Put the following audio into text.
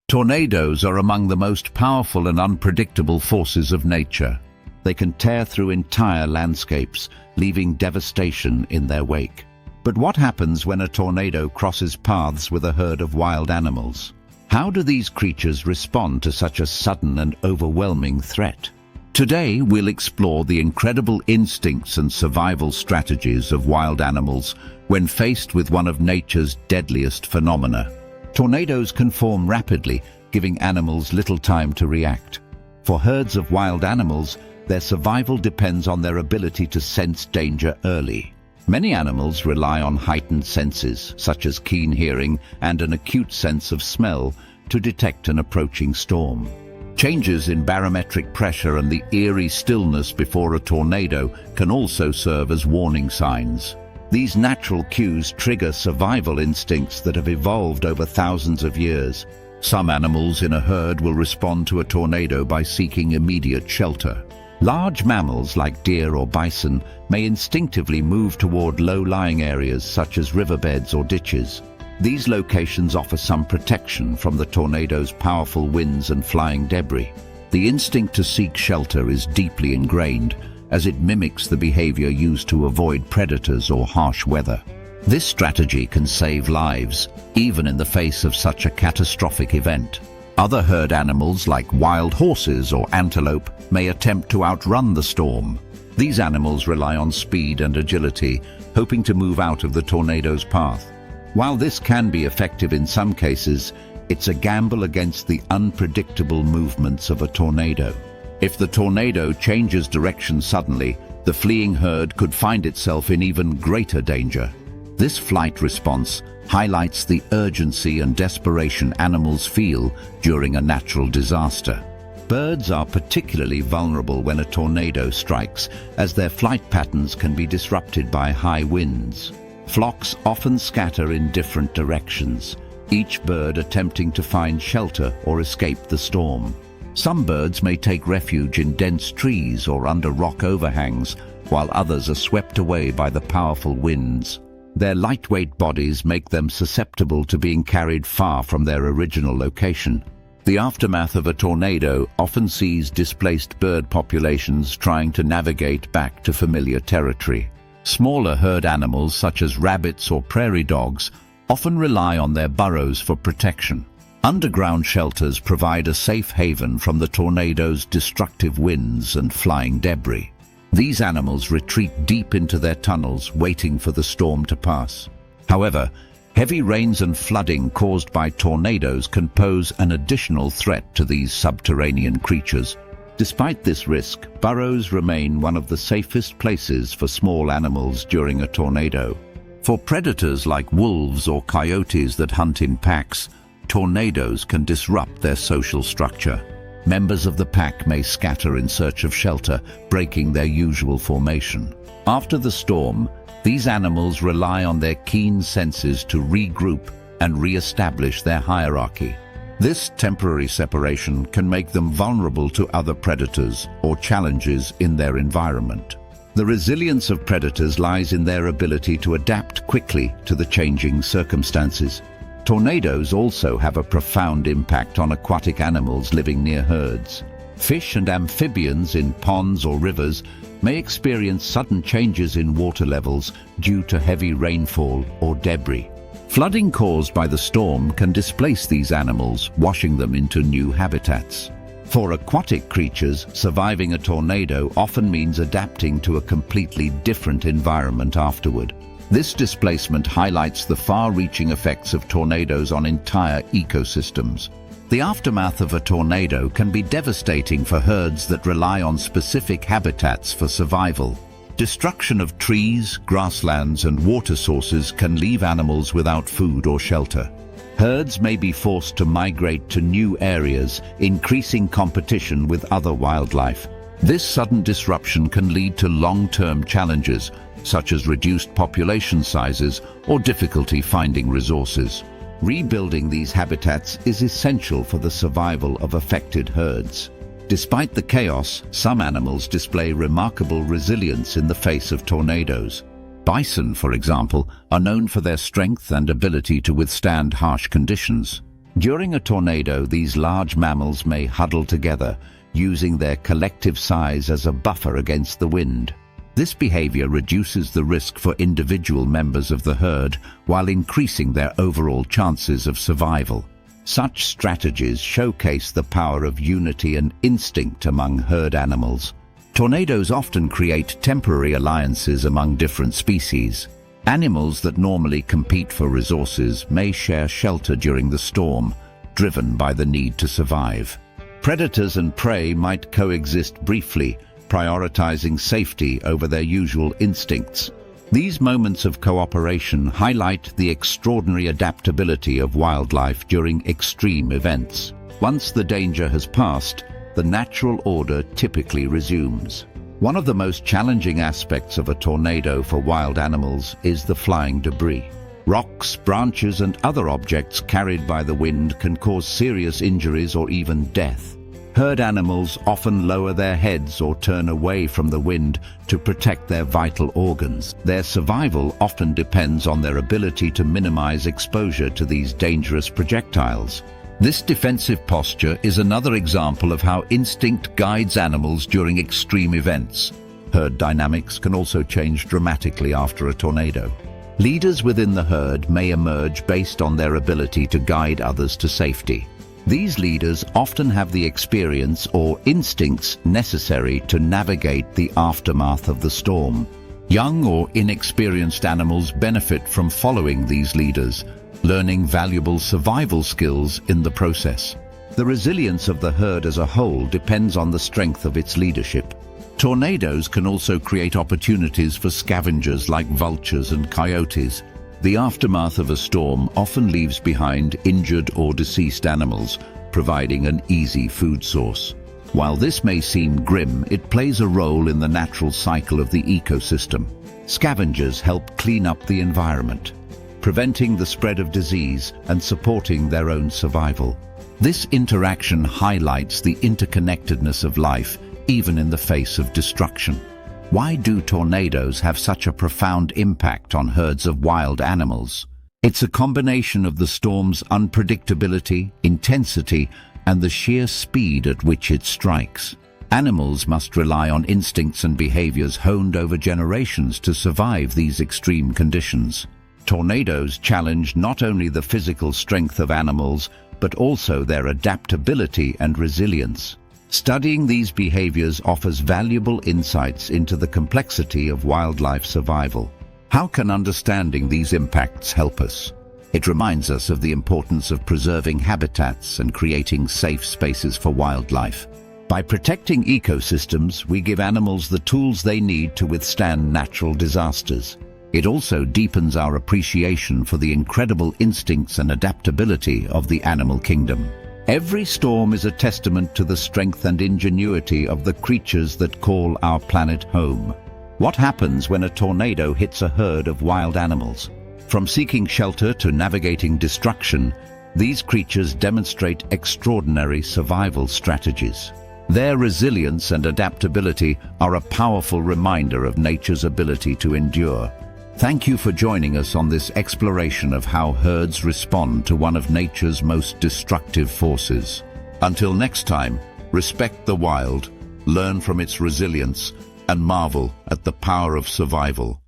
Tornadoes are among the most powerful and unpredictable forces of nature. They can tear through entire landscapes, leaving devastation in their wake. But what happens when a tornado crosses paths with a herd of wild animals? How do these creatures respond to such a sudden and overwhelming threat? Today, we'll explore the incredible instincts and survival strategies of wild animals when faced with one of nature's deadliest phenomena. Tornadoes can form rapidly, giving animals little time to react. For herds of wild animals, their survival depends on their ability to sense danger early. Many animals rely on heightened senses, such as keen hearing and an acute sense of smell, to detect an approaching storm. Changes in barometric pressure and the eerie stillness before a tornado can also serve as warning signs. These natural cues trigger survival instincts that have evolved over thousands of years. Some animals in a herd will respond to a tornado by seeking immediate shelter. Large mammals like deer or bison may instinctively move toward low-lying areas such as riverbeds or ditches. These locations offer some protection from the tornado's powerful winds and flying debris. The instinct to seek shelter is deeply ingrained, as it mimics the behavior used to avoid predators or harsh weather. This strategy can save lives, even in the face of such a catastrophic event. Other herd animals like wild horses or antelope may attempt to outrun the storm. These animals rely on speed and agility, hoping to move out of the tornado's path. While this can be effective in some cases, it's a gamble against the unpredictable movements of a tornado. If the tornado changes direction suddenly, the fleeing herd could find itself in even greater danger. This flight response highlights the urgency and desperation animals feel during a natural disaster. Birds are particularly vulnerable when a tornado strikes, as their flight patterns can be disrupted by high winds. Flocks often scatter in different directions, each bird attempting to find shelter or escape the storm. Some birds may take refuge in dense trees or under rock overhangs, while others are swept away by the powerful winds. Their lightweight bodies make them susceptible to being carried far from their original location. The aftermath of a tornado often sees displaced bird populations trying to navigate back to familiar territory. Smaller herd animals such as rabbits or prairie dogs often rely on their burrows for protection. Underground shelters provide a safe haven from the tornado's destructive winds and flying debris. These animals retreat deep into their tunnels, waiting for the storm to pass. However, heavy rains and flooding caused by tornadoes can pose an additional threat to these subterranean creatures. Despite this risk, burrows remain one of the safest places for small animals during a tornado. For predators like wolves or coyotes that hunt in packs, tornadoes can disrupt their social structure. Members of the pack may scatter in search of shelter, breaking their usual formation. After the storm, these animals rely on their keen senses to regroup and re-establish their hierarchy. This temporary separation can make them vulnerable to other predators or challenges in their environment. The resilience of predators lies in their ability to adapt quickly to the changing circumstances. Tornadoes also have a profound impact on aquatic animals living near herds. Fish and amphibians in ponds or rivers may experience sudden changes in water levels due to heavy rainfall or debris. Flooding caused by the storm can displace these animals, washing them into new habitats. For aquatic creatures, surviving a tornado often means adapting to a completely different environment afterward. This displacement highlights the far-reaching effects of tornadoes on entire ecosystems. The aftermath of a tornado can be devastating for herds that rely on specific habitats for survival. Destruction of trees, grasslands, and water sources can leave animals without food or shelter. Herds may be forced to migrate to new areas, increasing competition with other wildlife. This sudden disruption can lead to long-term challenges, such as reduced population sizes or difficulty finding resources. Rebuilding these habitats is essential for the survival of affected herds. Despite the chaos, some animals display remarkable resilience in the face of tornadoes. Bison, for example, are known for their strength and ability to withstand harsh conditions. During a tornado, these large mammals may huddle together, using their collective size as a buffer against the wind. This behavior reduces the risk for individual members of the herd while increasing their overall chances of survival. Such strategies showcase the power of unity and instinct among herd animals. Tornadoes often create temporary alliances among different species. Animals that normally compete for resources may share shelter during the storm, driven by the need to survive. Predators and prey might coexist briefly, prioritizing safety over their usual instincts. These moments of cooperation highlight the extraordinary adaptability of wildlife during extreme events. Once the danger has passed, the natural order typically resumes. One of the most challenging aspects of a tornado for wild animals is the flying debris. Rocks, branches, and other objects carried by the wind can cause serious injuries or even death. Herd animals often lower their heads or turn away from the wind to protect their vital organs. Their survival often depends on their ability to minimize exposure to these dangerous projectiles. This defensive posture is another example of how instinct guides animals during extreme events. Herd dynamics can also change dramatically after a tornado. Leaders within the herd may emerge based on their ability to guide others to safety. These leaders often have the experience or instincts necessary to navigate the aftermath of the storm. Young or inexperienced animals benefit from following these leaders, learning valuable survival skills in the process. The resilience of the herd as a whole depends on the strength of its leadership. Tornadoes can also create opportunities for scavengers like vultures and coyotes. The aftermath of a storm often leaves behind injured or deceased animals, providing an easy food source. While this may seem grim, it plays a role in the natural cycle of the ecosystem. Scavengers help clean up the environment, preventing the spread of disease and supporting their own survival. This interaction highlights the interconnectedness of life, even in the face of destruction. Why do tornadoes have such a profound impact on herds of wild animals? It's a combination of the storm's unpredictability, intensity, and the sheer speed at which it strikes. Animals must rely on instincts and behaviors honed over generations to survive these extreme conditions. Tornadoes challenge not only the physical strength of animals, but also their adaptability and resilience. Studying these behaviors offers valuable insights into the complexity of wildlife survival. How can understanding these impacts help us? It reminds us of the importance of preserving habitats and creating safe spaces for wildlife. By protecting ecosystems, we give animals the tools they need to withstand natural disasters. It also deepens our appreciation for the incredible instincts and adaptability of the animal kingdom. Every storm is a testament to the strength and ingenuity of the creatures that call our planet home. What happens when a tornado hits a herd of wild animals? From seeking shelter to navigating destruction, these creatures demonstrate extraordinary survival strategies. Their resilience and adaptability are a powerful reminder of nature's ability to endure. Thank you for joining us on this exploration of how herds respond to one of nature's most destructive forces. Until next time, respect the wild, learn from its resilience, and marvel at the power of survival.